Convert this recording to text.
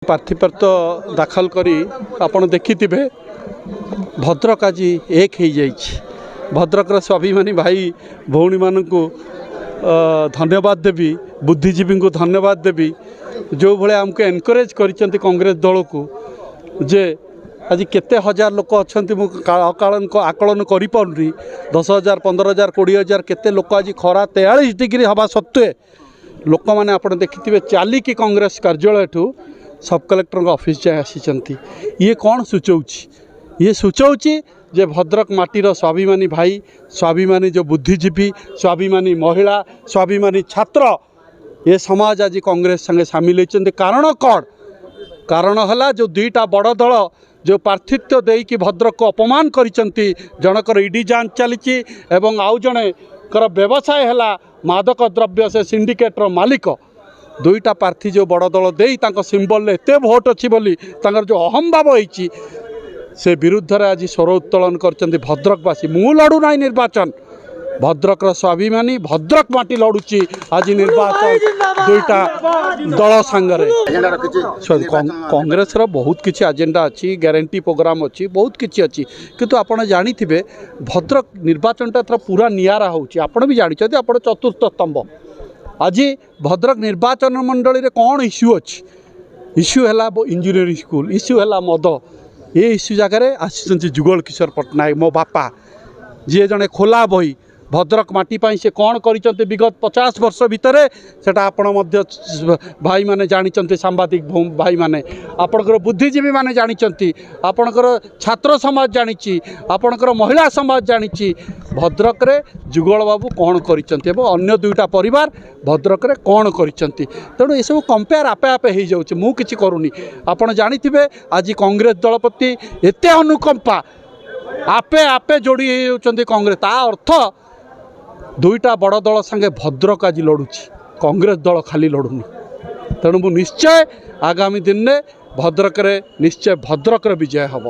प्रार्थीपत्र दाखल करी आपण देखिथिबे भद्रक आज एक हो जाइए। भद्रक स्वाभिमानी भाई भौणी मानू धन्यवाद देवी, बुद्धिजीवी को धन्यवाद देवी जो भाई आमको एनकरेज कर कांग्रेस दल को जे आज केते हजार लोक अच्छा आकलन कर 10,000 15,000 20,000 केते लोक आज खरा 43 डिग्री हवा सत्वे लोक मैंने आप देखिए चलिकी कांग्रेस कार्यालय ठू सब कलेक्टर ऑफिस जाए आसी। ये कौन सूचाऊँच? ये सूचाऊँच जे भद्रक माटीर स्वाभिमानी भाई, स्वाभिमानी जो बुद्धिजीवी, स्वाभिमानी महिला, स्वाभिमानी छात्र ये समाज आज कांग्रेस संगे सामिल होती। कारण कौन? कारण है जो दुईटा बड़ दल जो प्रार्थित्व देकी भद्रक को अपमान करिसेंती। जनकर ईडी जांच चली आउ जणे कर व्यवसाय है मादक द्रव्य से सिंडिकेटर मालिक। दुईटा प्रार्थी जो बड़ दल दे सिंबल एत भोट अच्छी बोली जो अहम भाव होती से विरुद्ध आज स्वर उत्तोलन कर भद्रकवासी। मु लड़ू ना निर्वाचन, भद्रक स्वाभिमानी भद्रक माटी लड़ुची आज निर्वाचन दुईटा दल सांगरे। कांग्रेस बहुत किसी एजेंडा अच्छी, ग्यारंटी प्रोग्राम अच्छी, बहुत किसी अच्छी, किंतु आपड़ जानी भद्रक निर्वाचन टा पूरा नियारा होची। आपण भी जानी आप चतुर्थ स्तंभ। आज भद्रक निर्वाचन मंडली रे कौन इश्यू अच्छी? इश्यू है इंजीनियरिंग स्कूल, इश्यू है मद। ये इश्यू जगह आसी जुगल किशोर पट्टनायक मो बापा जी जड़े खोला बही भद्रक माटी से कौन कर विगत 50 वर्ष भितर सेटा आपण भाई माने जानी, सांबादिक भाई माने आपणकर बुद्धिजीवी माने जानी, आपणकर छात्र समाज जानी, आपणकर महिला समाज जानी भद्रक रे जुगल बाबू कौन कर अन्य दुईटा परिवार भद्रक रे कौन कर। तेणु ये सब कंपेयर आपे आपे हो जाऊँ, मु किछि करूनी। आपण जानिथिबे आज कांग्रेस दल प्रति एते अनुकंपा आपे आपे जोड़ी होती कांग्रेस। ता अर्थ दुईटा बड़ दल संगे भद्रक आज लड़ुची, कांग्रेस दल खाली लड़ुनी। तेणु निश्चय आगामी दिन में भद्रक रे निश्चय भद्रक रे विजय हम।